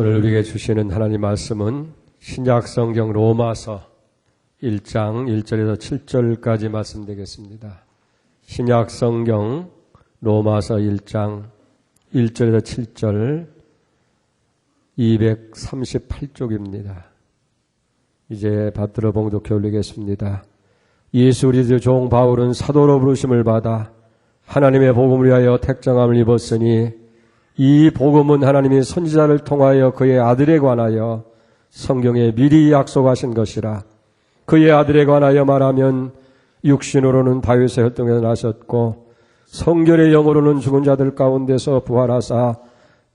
오늘 우리에게 주시는 하나님 말씀은 신약성경 로마서 1장 1절에서 7절까지 말씀되겠습니다. 신약성경 로마서 1장 1절에서 7절 238쪽입니다. 이제 받들어 봉독해 올리겠습니다. 예수 그리스도의 종 바울은 사도로 부르심을 받아 하나님의 복음을 위하여 택정함을 입었으니 이 복음은 하나님이 선지자를 통하여 그의 아들에 관하여 성경에 미리 약속하신 것이라. 그의 아들에 관하여 말하면 육신으로는 다윗의 혈통에서 나셨고 성결의 영으로는 죽은 자들 가운데서 부활하사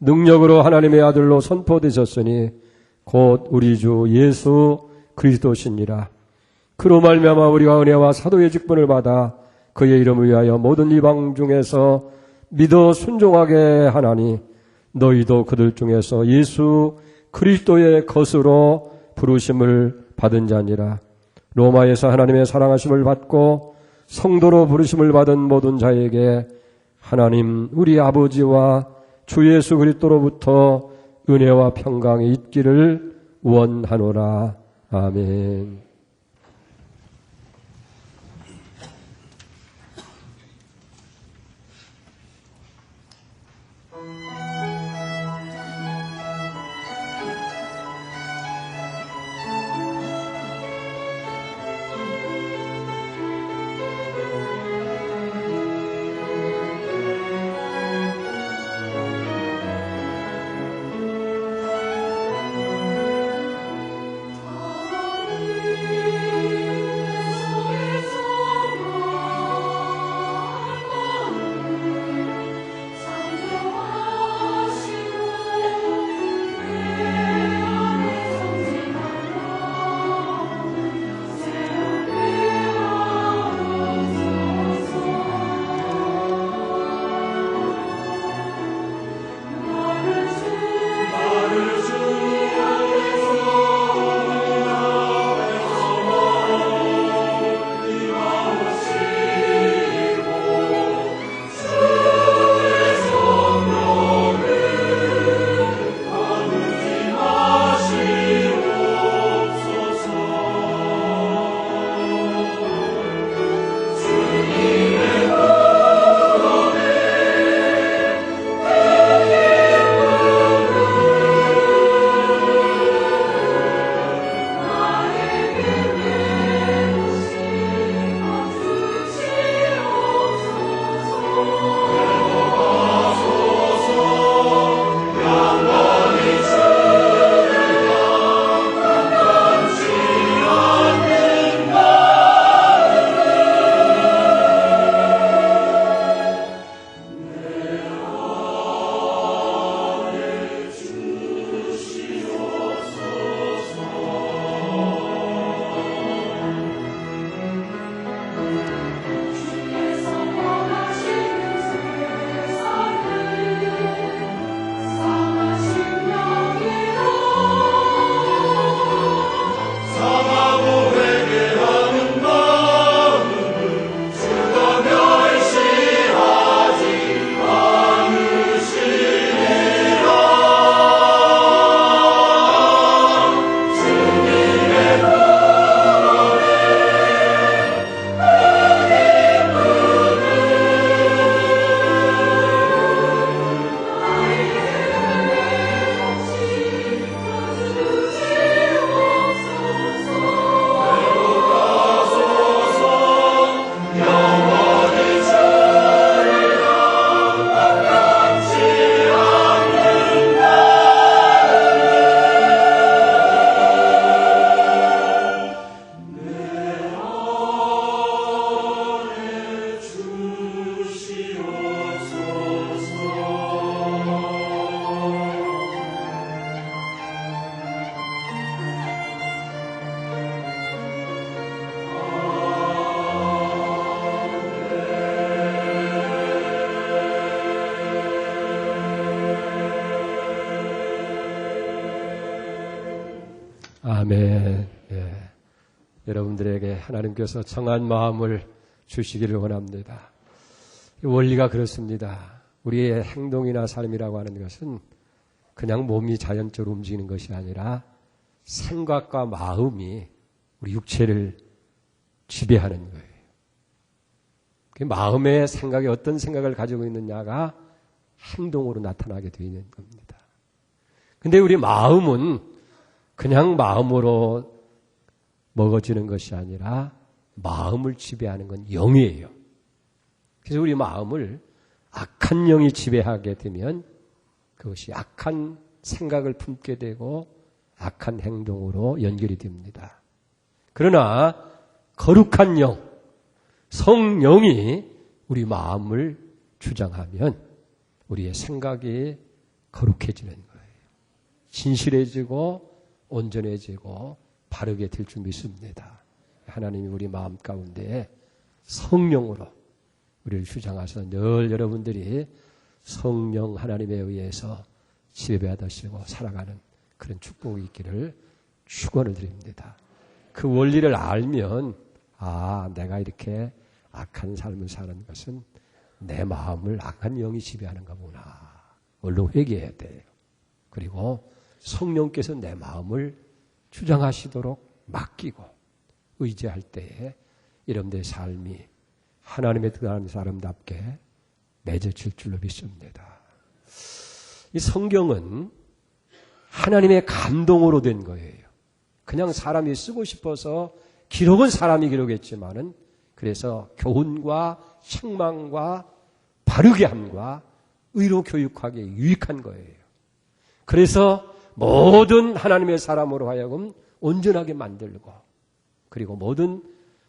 능력으로 하나님의 아들로 선포되셨으니 곧 우리 주 예수 그리스도시니라. 그로 말미암아 우리가 은혜와 사도의 직분을 받아 그의 이름을 위하여 모든 이방 중에서 믿어 순종하게 하나니 너희도 그들 중에서 예수 그리스도의 것으로 부르심을 받은 자니라. 로마에서 하나님의 사랑하심을 받고 성도로 부르심을 받은 모든 자에게 하나님 우리 아버지와 주 예수 그리스도로부터 은혜와 평강이 있기를 원하노라. 아멘. 아멘. 예. 여러분들에게 하나님께서 정한 마음을 주시기를 원합니다. 원리가 그렇습니다. 우리의 행동이나 삶이라고 하는 것은 그냥 몸이 자연적으로 움직이는 것이 아니라 생각과 마음이 우리 육체를 지배하는 거예요. 그 마음의 생각이 어떤 생각을 가지고 있느냐가 행동으로 나타나게 되어 있는 겁니다. 근데 우리 마음은 그냥 마음으로 먹어지는 것이 아니라 마음을 지배하는 건 영이에요. 그래서 우리 마음을 악한 영이 지배하게 되면 그것이 악한 생각을 품게 되고 악한 행동으로 연결이 됩니다. 그러나 거룩한 영, 성령이 우리 마음을 주장하면 우리의 생각이 거룩해지는 거예요. 진실해지고 온전해지고 바르게 될 줄 믿습니다. 하나님이 우리 마음 가운데 성령으로 우리를 주장하셔서 늘 여러분들이 성령 하나님에 의해서 지배받으시고 살아가는 그런 축복이 있기를 축원을 드립니다. 그 원리를 알면 내가 이렇게 악한 삶을 사는 것은 내 마음을 악한 영이 지배하는 거구나. 얼른 회개해야 돼요. 그리고 성령께서 내 마음을 주장하시도록 맡기고 의지할 때에 여러분들의 삶이 하나님의 뜻하는 사람답게 맺어질 줄로 믿습니다. 이 성경은 하나님의 감동으로 된 거예요. 그냥 사람이 쓰고 싶어서 기록은 사람이 기록했지만은 그래서 교훈과 책망과 바르게 함과 의로 교육하기에 유익한 거예요. 그래서 모든 하나님의 사람으로 하여금 온전하게 만들고 그리고 모든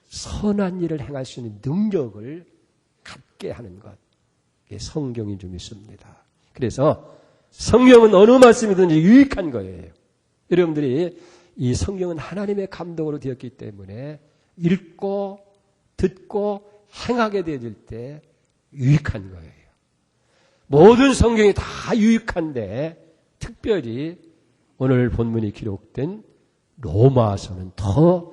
선한 일을 행할 수 있는 능력을 갖게 하는 것. 이게 성경인 줄 믿습니다. 그래서 성경은 어느 말씀이든지 유익한 거예요. 여러분들이 이 성경은 하나님의 감동으로 되었기 때문에 읽고 듣고 행하게 되어질 때 유익한 거예요. 모든 성경이 다 유익한데 특별히 오늘 본문이 기록된 로마서는 더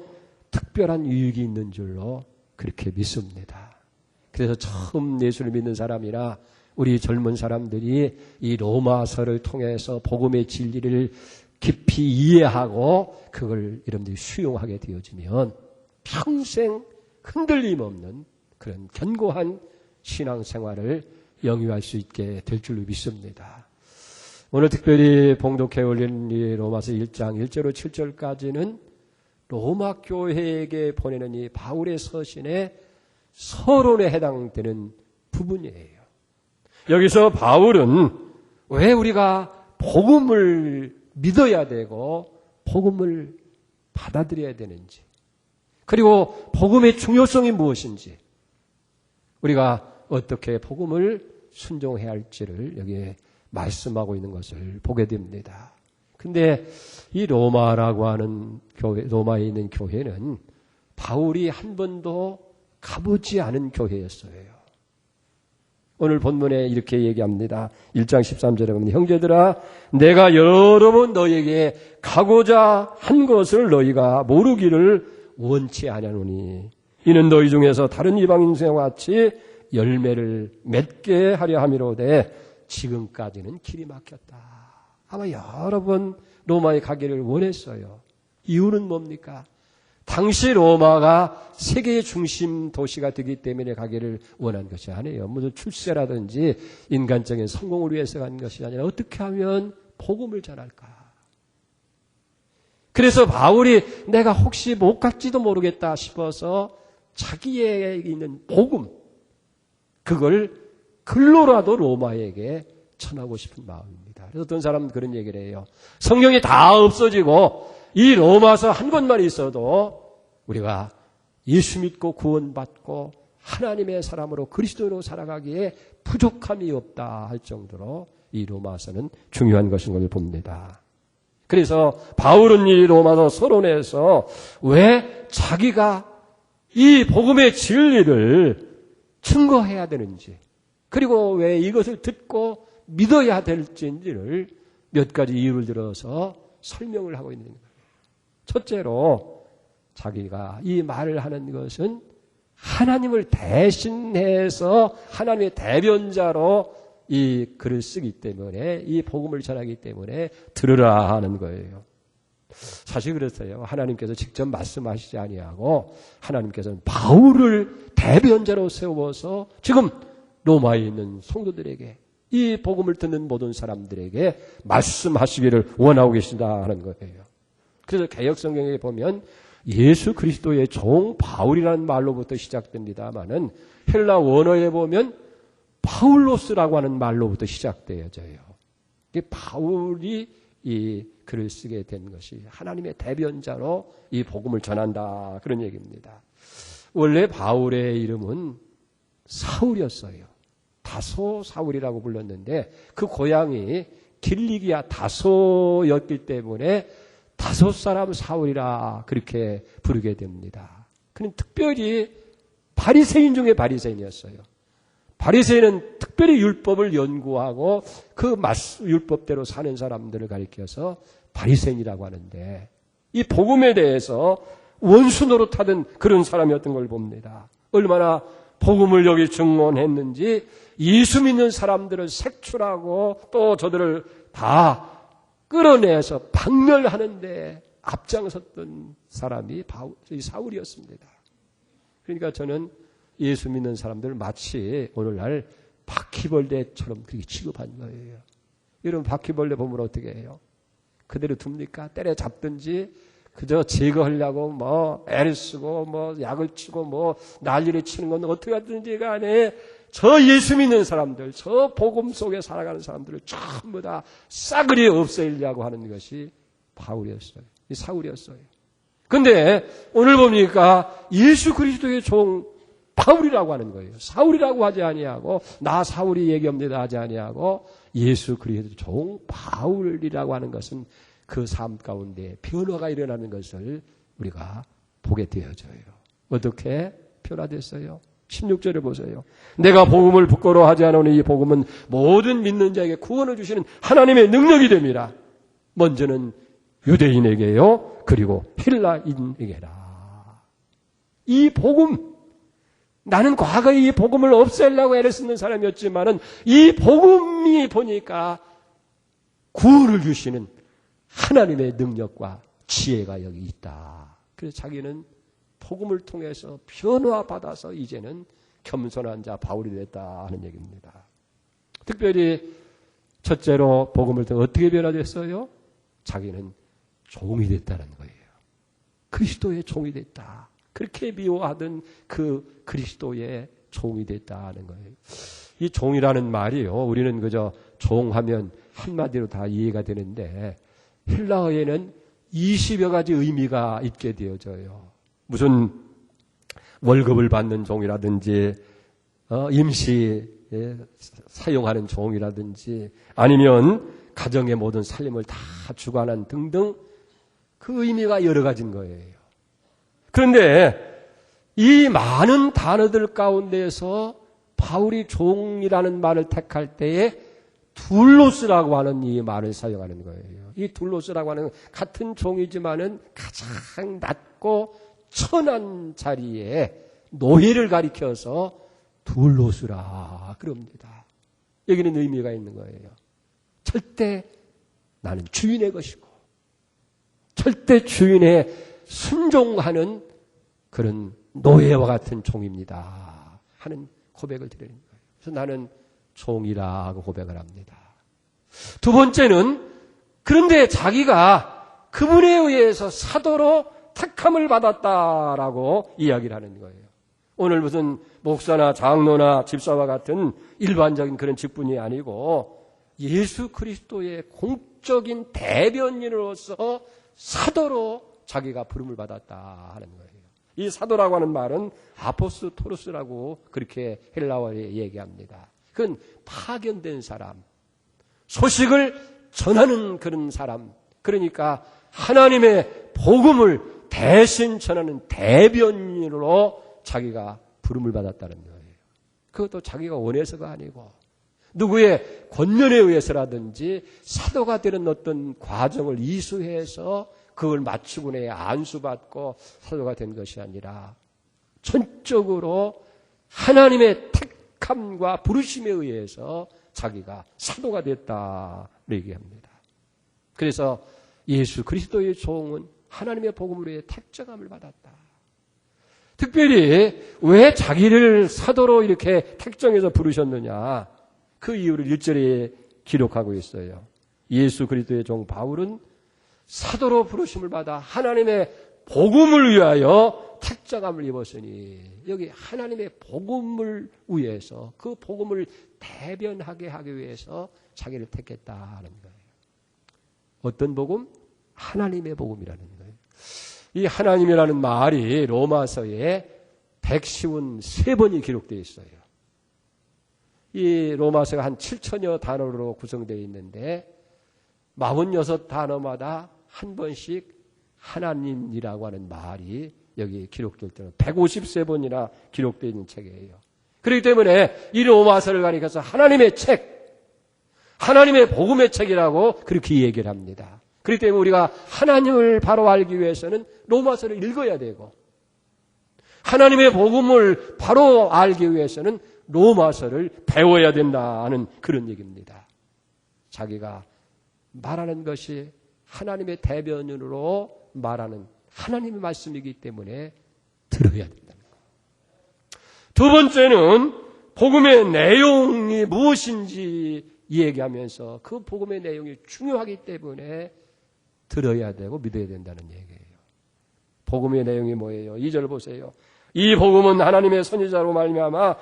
특별한 유익이 있는 줄로 그렇게 믿습니다. 그래서 처음 예수를 믿는 사람이나 우리 젊은 사람들이 이 로마서를 통해서 복음의 진리를 깊이 이해하고 그걸 여러분들이 수용하게 되어지면 평생 흔들림 없는 그런 견고한 신앙생활을 영위할 수 있게 될 줄로 믿습니다. 오늘 특별히 봉독해 올린 이 로마서 1장 1절로 7절까지는 로마 교회에게 보내는 이 바울의 서신의 서론에 해당되는 부분이에요. 여기서 바울은 왜 우리가 복음을 믿어야 되고 복음을 받아들여야 되는지 그리고 복음의 중요성이 무엇인지 우리가 어떻게 복음을 순종해야 할지를 여기에 말씀하고 있는 것을 보게 됩니다. 근데 이 로마라고 하는 교회, 로마에 있는 교회는 바울이 한 번도 가보지 않은 교회였어요. 오늘 본문에 이렇게 얘기합니다. 1장 13절에 보면 형제들아 내가 여러 번 너희에게 가고자 한 것을 너희가 모르기를 원치 아니하노니 이는 너희 중에서 다른 이방인과 같이 열매를 맺게 하려 함이로되 지금까지는 길이 막혔다. 아마 여러 번 로마에 가기를 원했어요. 이유는 뭡니까? 당시 로마가 세계의 중심 도시가 되기 때문에 가기를 원한 것이 아니에요. 무슨 출세라든지 인간적인 성공을 위해서 간 것이 아니라 어떻게 하면 복음을 전할까? 그래서 바울이 내가 혹시 못 갈지도 모르겠다 싶어서 자기에게 있는 복음, 그걸 글로라도 로마에게 전하고 싶은 마음입니다. 그래서 어떤 사람은 그런 얘기를 해요. 성경이 다 없어지고 이 로마서 한 권만 있어도 우리가 예수 믿고 구원받고 하나님의 사람으로 그리스도로 살아가기에 부족함이 없다 할 정도로 이 로마서는 중요한 것인 걸 봅니다. 그래서 바울은 이 로마서 서론에서 왜 자기가 이 복음의 진리를 증거해야 되는지 그리고 왜 이것을 듣고 믿어야 될지를 몇 가지 이유를 들어서 설명을 하고 있는 거예요. 첫째로 자기가 이 말을 하는 것은 하나님을 대신해서 하나님의 대변자로 이 글을 쓰기 때문에, 이 복음을 전하기 때문에 들으라 하는 거예요. 사실 그랬어요. 하나님께서 직접 말씀하시지 아니하고 하나님께서는 바울을 대변자로 세워서 지금 로마에 있는 성도들에게, 이 복음을 듣는 모든 사람들에게 말씀하시기를 원하고 계신다 하는 거예요. 그래서 개역성경에 보면 예수 그리스도의 종 바울이라는 말로부터 시작됩니다마는 헬라 원어에 보면 바울로스라고 하는 말로부터 시작되어져요. 바울이 이 글을 쓰게 된 것이 하나님의 대변자로 이 복음을 전한다, 그런 얘기입니다. 원래 바울의 이름은 사울이었어요. 다소 사울이라고 불렀는데 그 고향이 길리기아 다소였기 때문에 다소 사람 사울이라 그렇게 부르게 됩니다. 그는 특별히 바리새인 중에 바리새인이었어요. 바리새인은 특별히 율법을 연구하고 그 율법대로 사는 사람들을 가리켜서 바리새인이라고 하는데, 이 복음에 대해서 원수 노릇하던 그런 사람이었던 걸 봅니다. 얼마나 복음을 여기 증언했는지 예수 믿는 사람들을 색출하고 또 저들을 다 끌어내서 박멸하는데 앞장섰던 사람이 사울이었습니다. 그러니까 저는 예수 믿는 사람들 마치 오늘날 바퀴벌레처럼 그렇게 취급한 거예요. 여러분, 바퀴벌레 보면 어떻게 해요? 그대로 둡니까? 때려잡든지 그저 제거하려고 뭐 애를 쓰고 뭐 약을 치고 뭐 난리를 치는 건 어떻게 하든지 간에 저 예수 믿는 사람들, 저 복음 속에 살아가는 사람들을 전부 다 싸그리 없애려고 하는 것이 바울이었어요. 이 사울이었어요. 근데 오늘 보니까 예수 그리스도의 종 바울이라고 하는 거예요. 사울이라고 하지 아니하고, 나 사울이 얘기합니다 하지 아니하고, 예수 그리스도의 종 바울이라고 하는 것은 그 삶 가운데 변화가 일어나는 것을 우리가 보게 되어져요. 어떻게 변화됐어요? 16절에 보세요. 내가 복음을 부끄러워하지 않으니 이 복음은 모든 믿는 자에게 구원을 주시는 하나님의 능력이 됩니다. 먼저는 유대인에게요, 그리고 헬라인에게라. 이 복음, 나는 과거에 이 복음을 없애려고 애를 쓰는 사람이었지만은 이 복음이 보니까 구원을 주시는 하나님의 능력과 지혜가 여기 있다. 그래서 자기는 복음을 통해서 변화받아서 이제는 겸손한 자 바울이 됐다 하는 얘기입니다. 특별히 첫째로 복음을 통해 어떻게 변화됐어요? 자기는 종이 됐다는 거예요. 그리스도의 종이 됐다. 그렇게 미워하던 그 그리스도의 종이 됐다는 거예요. 이 종이라는 말이요, 우리는 그저 종하면 한마디로 다 이해가 되는데 헬라어에는 20여 가지 의미가 있게 되어져요. 무슨 월급을 받는 종이라든지 임시 사용하는 종이라든지 아니면 가정의 모든 살림을 다 주관한 등등 그 의미가 여러 가지인 거예요. 그런데 이 많은 단어들 가운데서 바울이 종이라는 말을 택할 때에 둘로스라고 하는 이 말을 사용하는 거예요. 이 둘로스라고 하는 같은 종이지만은 가장 낮고 천한 자리에 노예를 가리켜서 둘로스라 그럽니다. 여기는 의미가 있는 거예요. 절대 나는 주인의 것이고 절대 주인의 순종하는 그런 노예와 같은 종입니다 하는 고백을 드리는 거예요. 그래서 나는 종이라고 고백을 합니다. 두 번째는 그런데 자기가 그분에 의해서 사도로 택함을 받았다라고 이야기를 하는 거예요. 오늘 무슨 목사나 장로나 집사와 같은 일반적인 그런 직분이 아니고 예수 그리스도의 공적인 대변인으로서 사도로 자기가 부름을 받았다 하는 거예요. 이 사도라고 하는 말은 아포스토로스라고 그렇게 헬라어에 얘기합니다. 그건 파견된 사람, 소식을 전하는 그런 사람, 그러니까 하나님의 복음을 대신 전하는 대변인으로 자기가 부름을 받았다는 거예요. 그것도 자기가 원해서가 아니고 누구의 권면에 의해서라든지 사도가 되는 어떤 과정을 이수해서 그걸 마치고 나야 안수받고 사도가 된 것이 아니라 전적으로 하나님의 택함과 부르심에 의해서 자기가 사도가 됐다 얘기합니다. 그래서 예수 그리스도의 종은 하나님의 복음으로의 택정함을 받았다. 특별히 왜 자기를 사도로 이렇게 택정해서 부르셨느냐, 그 이유를 1절에 기록하고 있어요. 예수 그리스도의 종 바울은 사도로 부르심을 받아 하나님의 복음을 위하여 택정함을 입었으니, 여기 하나님의 복음을 위해서, 그 복음을 대변하게 하기 위해서 자기를 택했다는 거예요. 어떤 복음? 하나님의 복음이라는 거예요. 이 하나님이라는 말이 로마서에 153번이 기록되어 있어요. 이 로마서가 한 7천여 단어로 구성되어 있는데 46단어마다 한 번씩 하나님이라고 하는 말이 여기 기록될 때는 153번이나 기록되어 있는 책이에요. 그렇기 때문에 이 로마서를 가리켜서 하나님의 책, 하나님의 복음의 책이라고 그렇게 얘기를 합니다. 그렇기 때문에 우리가 하나님을 바로 알기 위해서는 로마서를 읽어야 되고, 하나님의 복음을 바로 알기 위해서는 로마서를 배워야 된다는 그런 얘기입니다. 자기가 말하는 것이 하나님의 대변인으로 말하는 하나님의 말씀이기 때문에 들어야 된다. 두 번째는 복음의 내용이 무엇인지 얘기하면서 그 복음의 내용이 중요하기 때문에 들어야 되고 믿어야 된다는 얘기예요. 복음의 내용이 뭐예요? 2절 보세요. 이 복음은 하나님의 선지자로 말미암아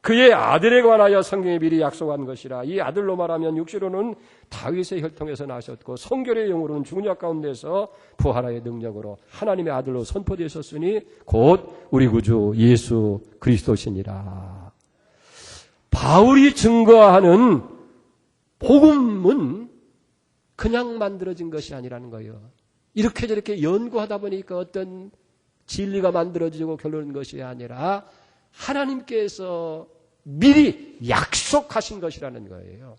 그의 아들에 관하여 성경에 미리 약속한 것이라. 이 아들로 말하면 육시로는 다윗의 혈통에서 나셨고 성결의 영으로는 죽은 자 가운데서 부활의 능력으로 하나님의 아들로 선포되셨으니 곧 우리 구주 예수 그리스도시니라. 바울이 증거하는 복음은 그냥 만들어진 것이 아니라는 거예요. 이렇게 저렇게 연구하다 보니까 어떤 진리가 만들어지고 결론인 것이 아니라 하나님께서 미리 약속하신 것이라는 거예요.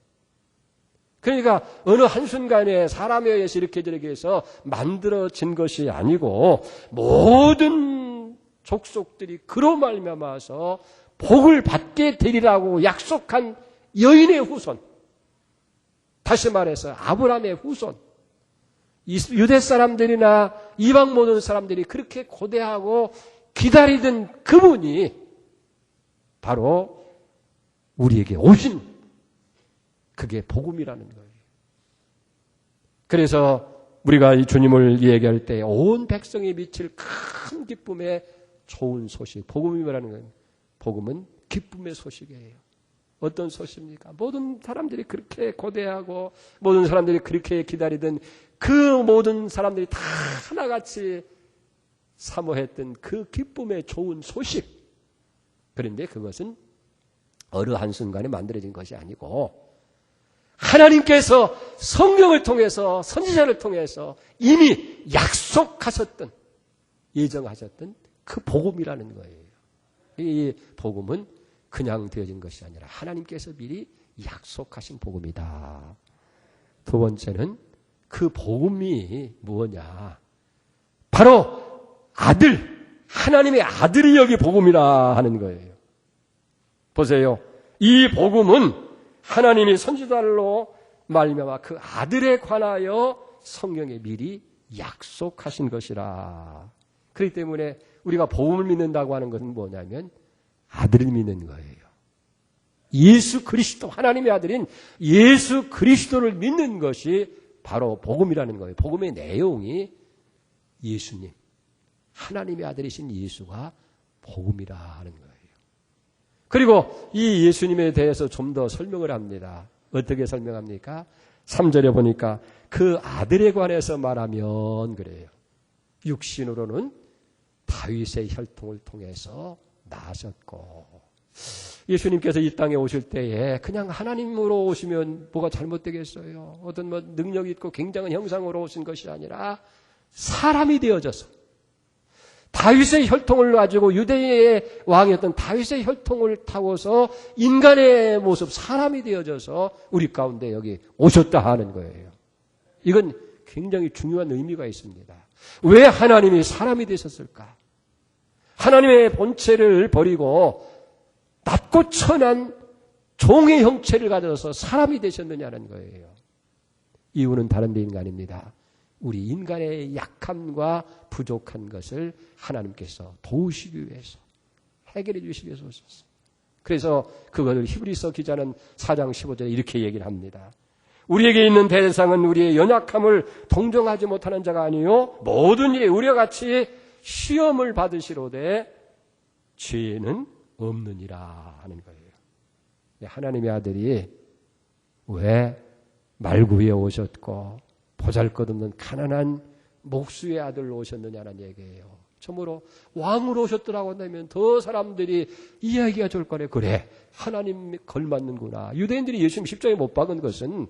그러니까 어느 한순간에 사람에 의해서 이렇게 저렇게 해서 만들어진 것이 아니고 모든 족속들이 그로 말미암아서 복을 받게 되리라고 약속한 여인의 후손, 다시 말해서 아브라함의 후손, 유대 사람들이나 이방 모든 사람들이 그렇게 고대하고 기다리던 그분이 바로 우리에게 오신, 그게 복음이라는 거예요. 그래서 우리가 이 주님을 얘기할 때 온 백성이 미칠 큰 기쁨의 좋은 소식, 복음이라는 거예요. 복음은 기쁨의 소식이에요. 어떤 소식입니까? 모든 사람들이 그렇게 고대하고 모든 사람들이 그렇게 기다리던 그 모든 사람들이 다 하나같이 사모했던 그 기쁨의 좋은 소식. 그런데 그것은 어느 한순간에 만들어진 것이 아니고 하나님께서 성경을 통해서 선지자를 통해서 이미 약속하셨던, 예정하셨던 그 복음이라는 거예요. 이 복음은 그냥 되어진 것이 아니라 하나님께서 미리 약속하신 복음이다. 두 번째는 그 복음이 뭐냐? 바로 아들, 하나님의 아들이 여기 복음이라 하는 거예요. 보세요. 이 복음은 하나님이 선지자로 말미암아 그 아들에 관하여 성경에 미리 약속하신 것이라. 그렇기 때문에 우리가 복음을 믿는다고 하는 것은 뭐냐면 아들을 믿는 거예요. 예수 그리스도, 하나님의 아들인 예수 그리스도를 믿는 것이 바로 복음이라는 거예요. 복음의 내용이 예수님, 하나님의 아들이신 예수가 복음이라 하는 거예요. 그리고 이 예수님에 대해서 좀 더 설명을 합니다. 어떻게 설명합니까? 3절에 보니까 그 아들에 관해서 말하면 그래요. 육신으로는 다윗의 혈통을 통해서 나셨고, 예수님께서 이 땅에 오실 때에 그냥 하나님으로 오시면 뭐가 잘못되겠어요? 어떤 능력이 있고 굉장한 형상으로 오신 것이 아니라 사람이 되어져서 다윗의 혈통을 가지고 유대의 왕이었던 다윗의 혈통을 타고서 인간의 모습, 사람이 되어져서 우리 가운데 여기 오셨다 하는 거예요. 이건 굉장히 중요한 의미가 있습니다. 왜 하나님이 사람이 되셨을까? 하나님의 본체를 버리고 낮고 천한 종의 형체를 가져서 사람이 되셨느냐는 거예요. 이유는 다른 데 인간입니다. 우리 인간의 약함과 부족한 것을 하나님께서 도우시기 위해서, 해결해 주시기 위해서 오셨어요. 그래서 그것을 히브리서 기자는 4장 15절에 이렇게 얘기를 합니다. 우리에게 있는 대상은 우리의 연약함을 동정하지 못하는 자가 아니요 모든 일에 우리와 같이 시험을 받으시로되 죄는 없느니라 하는 거예요. 하나님의 아들이 왜 말구에 오셨고 보잘것없는 가난한 목수의 아들로 오셨느냐는 얘기예요. 참으로 왕으로 오셨더라고 한다면 더 사람들이 이야기가 좋을 거래. 그래, 하나님 걸맞는구나. 유대인들이 예수님 십자가에 못 박은 것은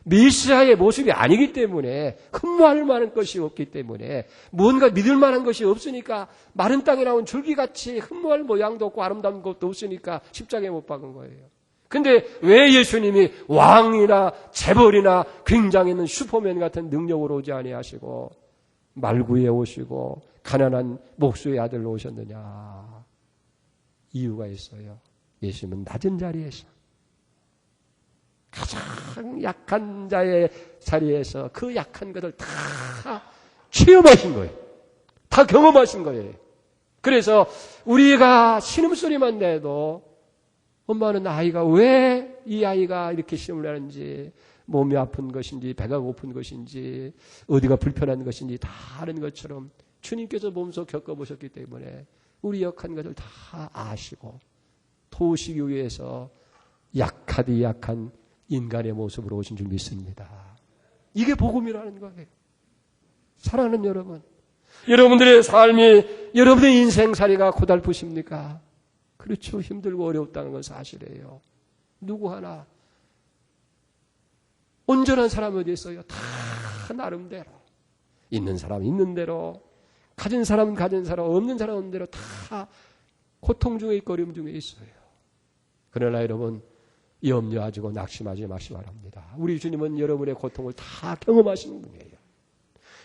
메시아의 모습이 아니기 때문에, 흠모할 만한 것이 없기 때문에, 뭔가 믿을 만한 것이 없으니까, 마른 땅에 나온 줄기같이 흠모할 모양도 없고 아름다운 것도 없으니까 십자가에 못 박은 거예요. 근데 왜 예수님이 왕이나 재벌이나 굉장히 있는 슈퍼맨 같은 능력으로 오지 아니하시고 말구에 오시고 가난한 목수의 아들로 오셨느냐? 이유가 있어요. 예수님은 낮은 자리에서 가장 약한 자의 자리에서 그 약한 것을 다 체험하신 거예요. 다 경험하신 거예요. 그래서 우리가 신음소리만 내도 엄마는 아이가 왜 이 아이가 이렇게 시험을 하는지, 몸이 아픈 것인지 배가 고픈 것인지 어디가 불편한 것인지 다 아는 것처럼 주님께서 몸소 겪어보셨기 때문에 우리 약한 것을 다 아시고 도우시기 위해서 약하디 약한 인간의 모습으로 오신 줄 믿습니다. 이게 복음이라는 거예요. 사랑하는 여러분, 여러분들의 삶이, 여러분의 인생살이가 고달프십니까? 그렇죠. 힘들고 어렵다는 건 사실이에요. 누구 하나 온전한 사람이 어디 있어요? 다 나름대로. 있는 사람 있는 대로, 가진 사람 가진 사람, 없는 사람 없는 대로 다 고통 중에 있고 어려움 중에 있어요. 그러나 여러분, 염려하지고 낙심하지 마시기 바랍니다. 우리 주님은 여러분의 고통을 다 경험하신 분이에요.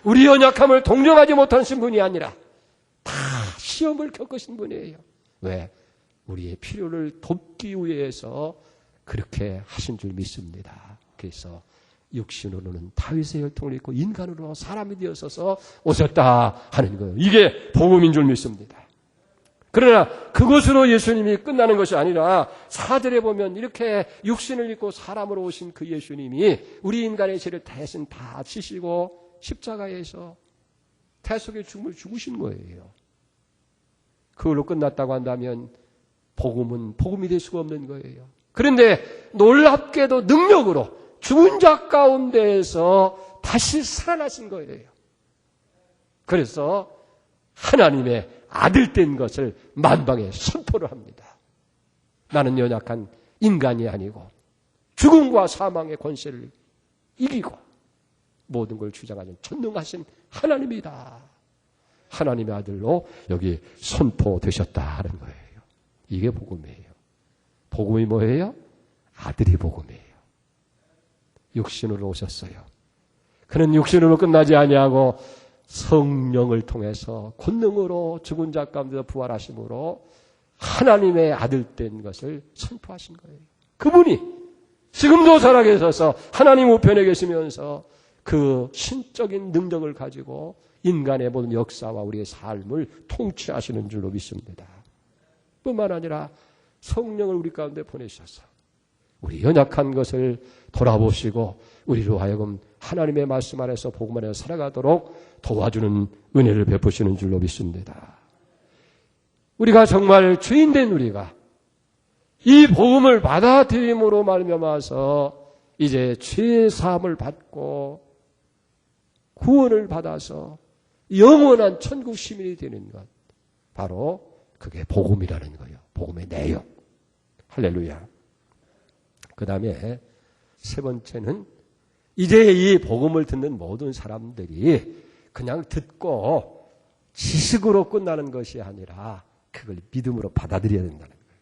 우리 연약함을 동정하지 못하신 분이 아니라 다 시험을 겪으신 분이에요. 왜? 우리의 필요를 돕기 위해서 그렇게 하신 줄 믿습니다. 그래서 육신으로는 다윗의 혈통을 입고 인간으로 사람이 되어서 오셨다 하는 거예요. 이게 복음인 줄 믿습니다. 그러나 그것으로 예수님이 끝나는 것이 아니라 4절에 보면 이렇게 육신을 입고 사람으로 오신 그 예수님이 우리 인간의 죄를 대신 다 지시고 십자가에서 대속의 죽음을 죽으신 거예요. 그걸로 끝났다고 한다면 복음은 복음이 될 수가 없는 거예요. 그런데 놀랍게도 능력으로 죽은 자 가운데에서 다시 살아나신 거예요. 그래서 하나님의 아들 된 것을 만방에 선포를 합니다. 나는 연약한 인간이 아니고 죽음과 사망의 권세를 이기고 모든 걸 주장하는 전능하신 하나님이다. 하나님의 아들로 여기 선포되셨다 하는 거예요. 이게 복음이에요. 복음이 뭐예요? 아들이 복음이에요. 육신으로 오셨어요. 그는 육신으로 끝나지 아니하고 성령을 통해서 권능으로 죽은 자 가운데서 부활하심으로 하나님의 아들 된 것을 선포하신 거예요. 그분이 지금도 살아계셔서 하나님 우편에 계시면서 그 신적인 능력을 가지고 인간의 모든 역사와 우리의 삶을 통치하시는 줄로 믿습니다. 뿐만 아니라 성령을 우리 가운데 보내셔서 우리 연약한 것을 돌아보시고 우리로 하여금 하나님의 말씀 안에서 복음 안에서 살아가도록 도와주는 은혜를 베푸시는 줄로 믿습니다. 우리가 정말 주인된 우리가 이 복음을 받아들임으로 말미암아서 이제 죄의 사함을 받고 구원을 받아서 영원한 천국 시민이 되는 것, 바로 그게 복음이라는 거예요. 복음의 내용. 할렐루야. 그 다음에 세 번째는 이제 이 복음을 듣는 모든 사람들이 그냥 듣고 지식으로 끝나는 것이 아니라 그걸 믿음으로 받아들여야 된다는 거예요.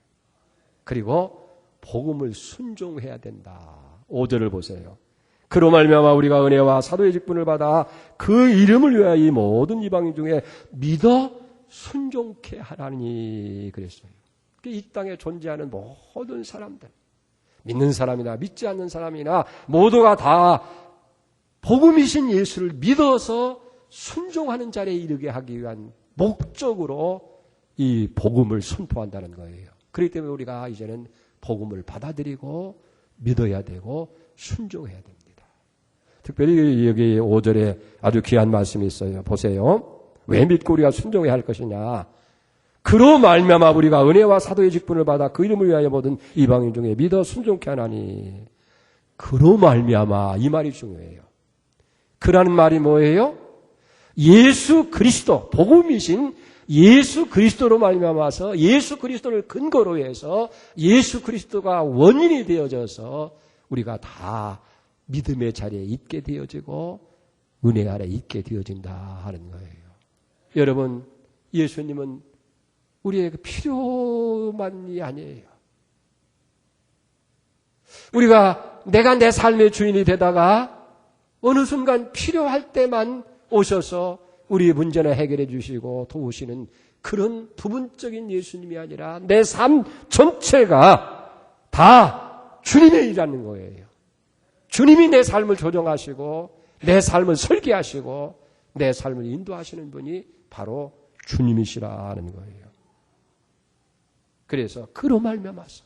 그리고 복음을 순종해야 된다. 5절을 보세요. 그로 말미암아 우리가 은혜와 사도의 직분을 받아 그 이름을 위하여 이 모든 이방인 중에 믿어 순종케 하라니 그랬어요. 이 땅에 존재하는 모든 사람들, 믿는 사람이나 믿지 않는 사람이나 모두가 다 복음이신 예수를 믿어서 순종하는 자리에 이르게 하기 위한 목적으로 이 복음을 선포한다는 거예요. 그렇기 때문에 우리가 이제는 복음을 받아들이고 믿어야 되고 순종해야 됩니다. 특별히 여기 5절에 아주 귀한 말씀이 있어요. 보세요. 왜 믿고 우리가 순종해야 할 것이냐. 그로 말미암아 우리가 은혜와 사도의 직분을 받아 그 이름을 위하여 모든 이방인 중에 믿어 순종케 하나니. 그로 말미암아, 이 말이 중요해요. 그라는 말이 뭐예요? 예수 그리스도, 복음이신 예수 그리스도로 말미암아서 예수 그리스도를 근거로 해서 예수 그리스도가 원인이 되어져서 우리가 다 믿음의 자리에 있게 되어지고 은혜 아래 있게 되어진다 하는 거예요. 여러분, 예수님은 우리의 필요만이 아니에요. 우리가 내가 내 삶의 주인이 되다가 어느 순간 필요할 때만 오셔서 우리의 문제를 해결해 주시고 도우시는 그런 부분적인 예수님이 아니라 내 삶 전체가 다 주님의 일하는 거예요. 주님이 내 삶을 조정하시고 내 삶을 설계하시고 내 삶을 인도하시는 분이 바로 주님이시라 하는 거예요. 그래서 그로 말미암아서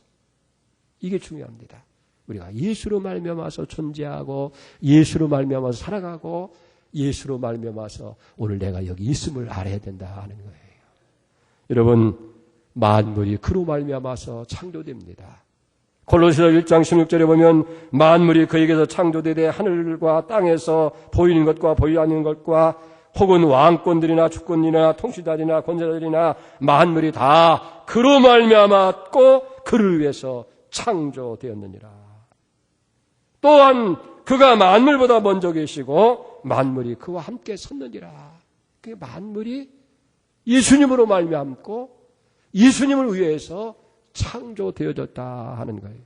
이게 중요합니다. 우리가 예수로 말미암아서 존재하고 예수로 말미암아서 살아가고 예수로 말미암아서 오늘 내가 여기 있음을 알아야 된다 하는 거예요. 여러분, 만물이 그로 말미암아서 창조됩니다. 골로새서 1장 16절에 보면 만물이 그에게서 창조되되 하늘과 땅에서 보이는 것과 보이지 않는 것과 혹은 왕권들이나 주권이나 통치자들이나 권세자들이나 만물이 다 그로 말미암았고 그를 위해서 창조되었느니라. 또한 그가 만물보다 먼저 계시고 만물이 그와 함께 섰느니라. 그 만물이 예수님으로 말미암고 예수님을 위해서 창조되어졌다 하는 거예요.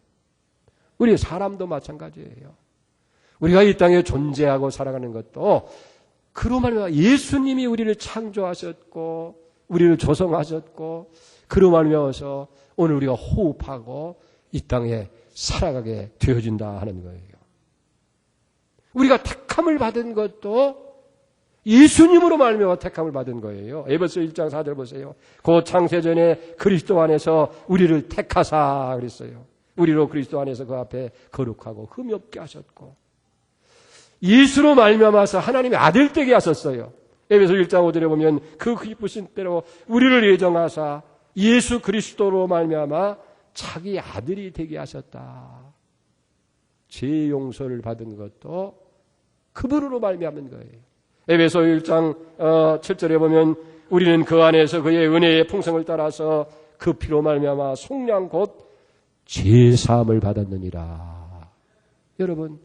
우리 사람도 마찬가지예요. 우리가 이 땅에 존재하고 살아가는 것도 그로 말미암아 예수님이 우리를 창조하셨고 우리를 조성하셨고 그로 말미암아서 오늘 우리가 호흡하고 이 땅에 살아가게 되어진다 하는 거예요. 우리가 택함을 받은 것도 예수님으로 말미암아 택함을 받은 거예요. 에베소 1장 4절 보세요. 그 창세전에 그리스도 안에서 우리를 택하사 그랬어요. 우리로 그리스도 안에서 그 앞에 거룩하고 흠이 없게 하셨고 예수로 말미암아서 하나님의 아들 되게 하셨어요. 에베소 1장 5절에 보면 그 기쁘신 때로 우리를 예정하사 예수 그리스도로 말미암아 자기 아들이 되게 하셨다. 죄 용서를 받은 것도 그분으로 말미암은 거예요. 에베소 1장 7절에 보면 우리는 그 안에서 그의 은혜의 풍성을 따라서 그 피로 말미암아 속량 곧 죄사함을 받았느니라. 여러분,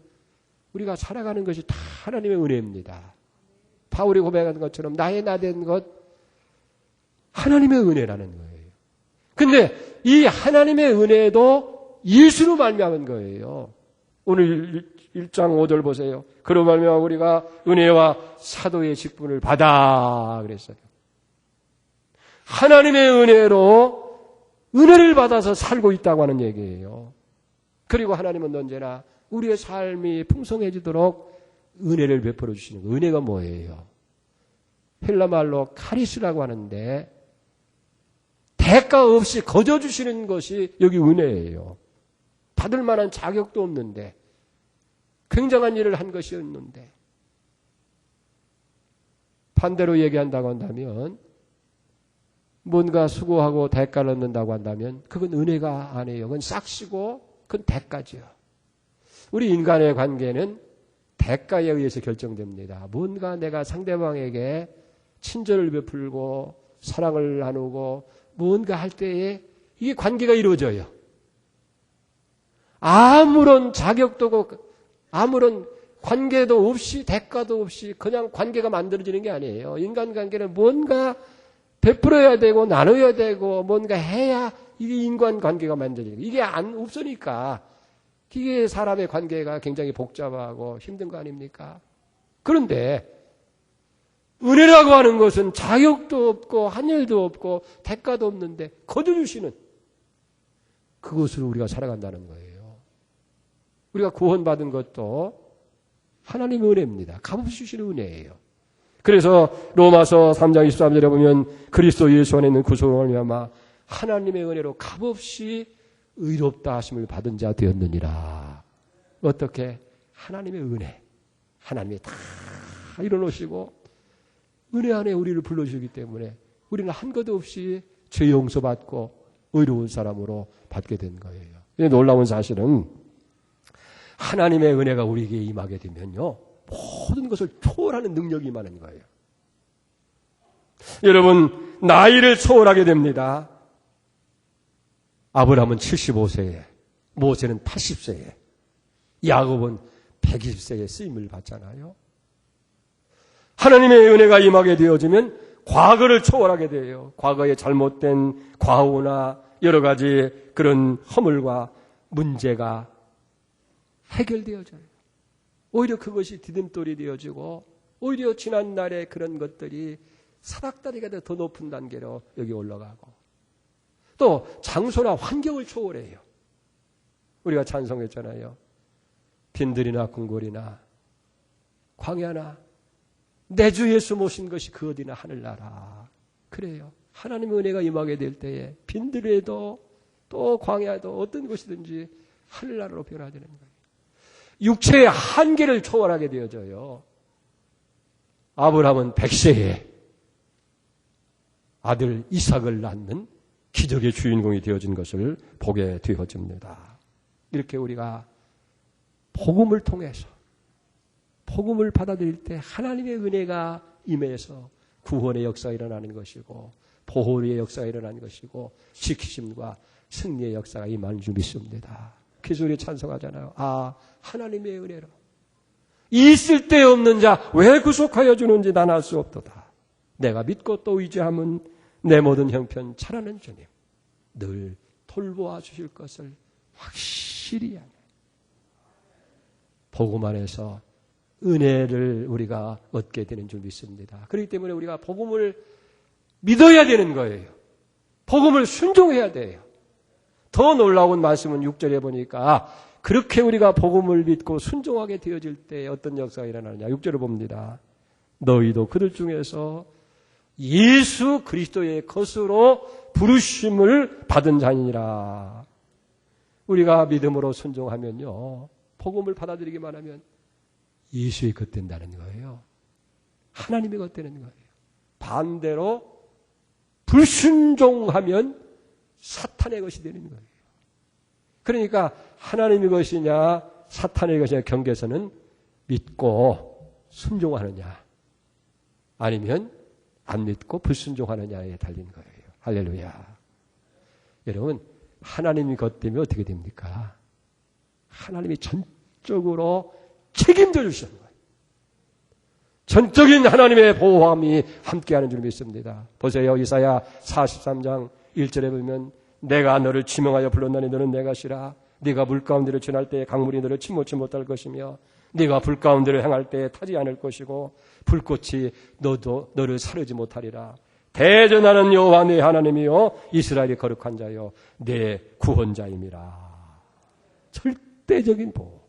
우리가 살아가는 것이 다 하나님의 은혜입니다. 바울이 고백한 것처럼 나의 나 된 것 하나님의 은혜라는 거예요. 근데 이 하나님의 은혜도 예수로 말미암은 거예요. 오늘 1장 5절 보세요. 그로 말미암아 우리가 은혜와 사도의 직분을 받아 그랬어요. 하나님의 은혜로 은혜를 받아서 살고 있다고 하는 얘기예요. 그리고 하나님은 언제나 우리의 삶이 풍성해지도록 은혜를 베풀어 주시는 거예요. 은혜가 뭐예요? 헬라 말로 카리스라고 하는데 대가 없이 거저 주시는 것이 여기 은혜예요. 받을 만한 자격도 없는데 굉장한 일을 한 것이었는데 반대로 얘기한다고 한다면 뭔가 수고하고 대가를 얻는다고 한다면 그건 은혜가 아니에요. 그건 싹시고 그건 대가죠. 우리 인간의 관계는 대가에 의해서 결정됩니다. 뭔가 내가 상대방에게 친절을 베풀고 사랑을 나누고 뭔가 할 때에 이게 관계가 이루어져요. 아무런 자격도 없고 아무런 관계도 없이 대가도 없이 그냥 관계가 만들어지는 게 아니에요. 인간관계는 뭔가 베풀어야 되고 나눠야 되고 뭔가 해야 이게 인간관계가 만들어지는 거예요. 이게 없으니까 이게 사람의 관계가 굉장히 복잡하고 힘든 거 아닙니까? 그런데 은혜라고 하는 것은 자격도 없고 한 일도 없고 대가도 없는데 거저 주시는 그것으로 우리가 살아간다는 거예요. 우리가 구원받은 것도 하나님의 은혜입니다. 값없이 주시는 은혜예요. 그래서 로마서 3장 23절에 보면 그리스도 예수 안에 있는 구속을 말미암아 하나님의 은혜로 값없이 의롭다 하심을 받은 자 되었느니라. 어떻게? 하나님의 은혜. 하나님이 다 이뤄놓으시고 은혜 안에 우리를 불러주시기 때문에 우리는 한 것 없이 죄 용서받고 의로운 사람으로 받게 된 거예요. 놀라운 사실은 하나님의 은혜가 우리에게 임하게 되면요, 모든 것을 초월하는 능력이 임하는 거예요. 여러분, 나이를 초월하게 됩니다. 아브라함은 75세에, 모세는 80세에, 야곱은 120세에 쓰임을 받잖아요. 하나님의 은혜가 임하게 되어지면 과거를 초월하게 돼요. 과거의 잘못된 과오나 여러 가지 그런 허물과 문제가 해결되어져요. 오히려 그것이 디딤돌이 되어지고 오히려 지난날의 그런 것들이 사닥다리가 더 높은 단계로 여기 올라가고 또 장소나 환경을 초월해요. 우리가 찬송했잖아요. 빈들이나 궁궐이나 광야나 내 주 예수 모신 것이 그 어디나 하늘나라. 그래요. 하나님의 은혜가 임하게 될 때에 빈들에도 또 광야도 어떤 곳이든지 하늘나라로 변화되는 거예요. 육체의 한계를 초월하게 되어져요. 아브라함은 100세에 아들 이삭을 낳는 기적의 주인공이 되어진 것을 보게 되어집니다. 이렇게 우리가 복음을 통해서 복음을 받아들일 때 하나님의 은혜가 임해서 구원의 역사가 일어나는 것이고 보호의 역사가 일어나는 것이고 지키심과 승리의 역사가 임하는 줄 믿습니다. 그래서 우리 찬송하잖아요. 아, 하나님의 은혜로 이 쓸데없는 자 왜 구속하여 주는지 난 알 수 없도다. 내가 믿고 또 의지함은 내 모든 형편 잘하는 주님 늘 돌보아 주실 것을 확실히 하네. 복음 안에서 은혜를 우리가 얻게 되는 줄 믿습니다. 그렇기 때문에 우리가 복음을 믿어야 되는 거예요. 복음을 순종해야 돼요. 더 놀라운 말씀은 6절에 보니까 그렇게 우리가 복음을 믿고 순종하게 되어질 때 어떤 역사가 일어나느냐. 6절을 봅니다. 너희도 그들 중에서 예수 그리스도의 것으로 부르심을 받은 자니라. 우리가 믿음으로 순종하면요. 복음을 받아들이기만 하면 예수의 것 된다는 거예요. 하나님의 것 되는 거예요. 반대로 불순종하면 사탄의 것이 되는 거예요. 그러니까 하나님의 것이냐 사탄의 것이냐 경계에서는 믿고 순종하느냐 아니면 안 믿고 불순종하느냐에 달린 거예요. 할렐루야. 여러분 하나님의 것 때문에 어떻게 됩니까? 하나님이 전적으로 책임져 주시는 거예요. 전적인 하나님의 보호함이 함께하는 줄 믿습니다. 보세요. 이사야 43장 1절에 보면 내가 너를 지명하여 불렀나니 너는 내 것이라. 네가 물 가운데를 지날 때에 강물이 너를 침몰치 못할 것이며 네가 불 가운데를 행할 때에 타지 않을 것이고 불꽃이 너를 사르지 못하리라. 대전하는 여호와 네 하나님이요 이스라엘의 거룩한 자요 내 구원자임이라. 절대적인 보호.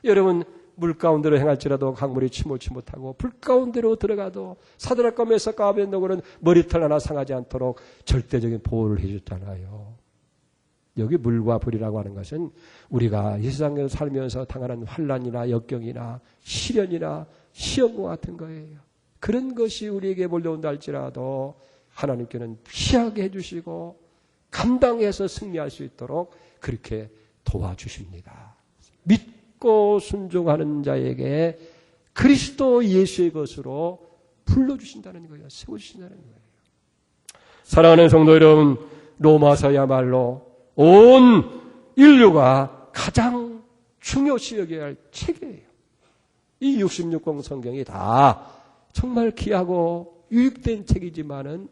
여러분 물 가운데로 행할지라도 강물이 침몰치 못하고 불 가운데로 들어가도 사드락과 메삭과 아벤노고는 머리털 하나 상하지 않도록 절대적인 보호를 해줬잖아요. 여기 물과 불이라고 하는 것은 우리가 이 세상에서 살면서 당하는 환난이나 역경이나 시련이나 시험과 같은 거예요. 그런 것이 우리에게 몰려온다 할지라도 하나님께는 피하게 해주시고 감당해서 승리할 수 있도록 그렇게 도와주십니다. 믿고 순종하는 자에게 그리스도 예수의 것으로 불러주신다는 거예요. 세워주신다는 거예요. 사랑하는 성도 여러분, 로마서야말로 온 인류가 가장 중요시 여겨야 할 책이에요. 이 66권 성경이 다 정말 귀하고 유익된 책이지만은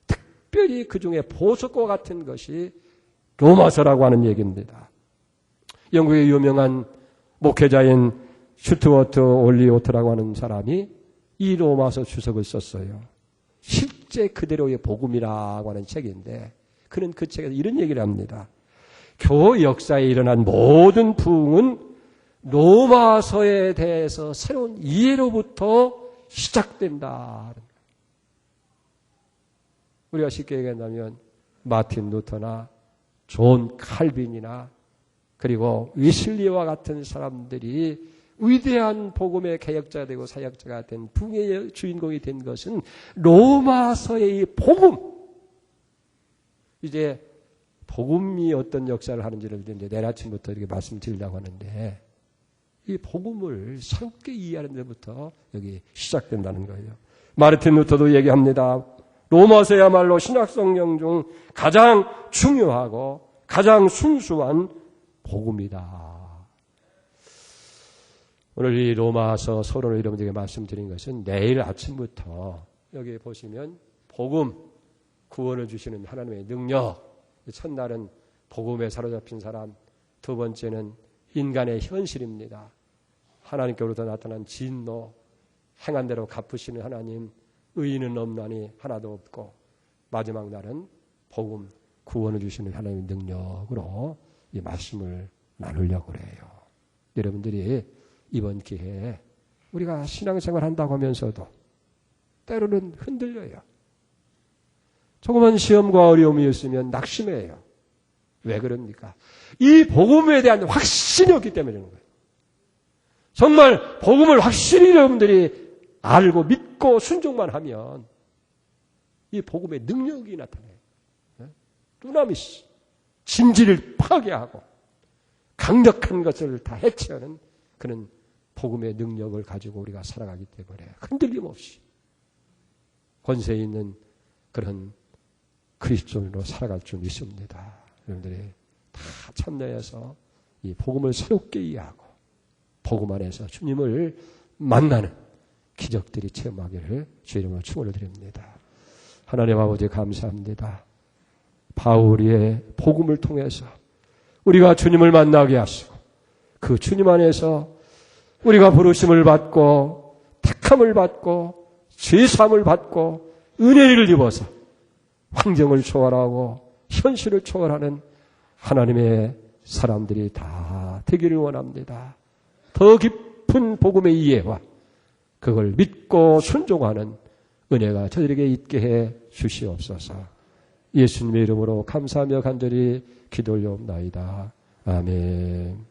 특별히 그 중에 보석과 같은 것이 로마서라고 하는 얘기입니다. 영국의 유명한 목회자인 슈트워트 올리오트라고 하는 사람이 이 로마서 주석을 썼어요. 실제 그대로의 복음이라고 하는 책인데 그는 그 책에서 이런 얘기를 합니다. 교회 역사에 일어난 모든 부흥은 로마서에 대해서 새로운 이해로부터 시작된다. 우리가 쉽게 얘기한다면 마틴 루터나 존 칼빈이나 그리고 위슬리와 같은 사람들이 위대한 복음의 개혁자가 되고 사역자가 된 부흥의 주인공이 된 것은 로마서의 복음. 이제 복음이 어떤 역사를 하는지를 이제 내일 아침부터 이렇게 말씀드리려고 하는데 이 복음을 새롭게 이해하는 데부터 여기 시작된다는 거예요. 마르틴 루터도 얘기합니다. 로마서야말로 신약성경 중 가장 중요하고 가장 순수한 복음이다. 오늘 이 로마서 서론을 여러분들에게 말씀드린 것은 내일 아침부터 여기 보시면 복음, 구원을 주시는 하나님의 능력, 첫날은 복음에 사로잡힌 사람, 두 번째는 인간의 현실입니다. 하나님께로부터 나타난 진노, 행한 대로 갚으시는 하나님, 의인은 없나니 하나도 없고, 마지막 날은 복음, 구원을 주시는 하나님의 능력으로 이 말씀을 나누려고 그래요. 여러분들이 이번 기회에 우리가 신앙생활 한다고 하면서도 때로는 흔들려요. 조그만 시험과 어려움이 있으면 낙심해요. 왜 그럽니까? 이 복음에 대한 확신이 없기 때문에 그런 거예요. 정말 복음을 확실히 여러분들이 알고 믿고 순종만 하면 이 복음의 능력이 나타나요. 두나미스, 진지를 파괴하고 강력한 것을 다 해체하는 그런 복음의 능력을 가지고 우리가 살아가기 때문에 흔들림 없이 권세 있는 그런 그리스도인으로 살아갈 줄 믿습니다. 여러분들이 다 참여해서 이 복음을 새롭게 이해하고 복음 안에서 주님을 만나는 기적들이 체험하기를 주 이름으로 축원을 드립니다. 하나님 아버지 감사합니다. 바울의 복음을 통해서 우리가 주님을 만나게 하시고 그 주님 안에서 우리가 부르심을 받고 택함을 받고 죄사함을 받고 은혜를 입어서 환경을 초월하고 현실을 초월하는 하나님의 사람들이 다 되기를 원합니다. 더 깊은 복음의 이해와 그걸 믿고 순종하는 은혜가 저들에게 있게 해 주시옵소서. 예수님의 이름으로 감사하며 간절히 기도 올려옵나이다. 아멘.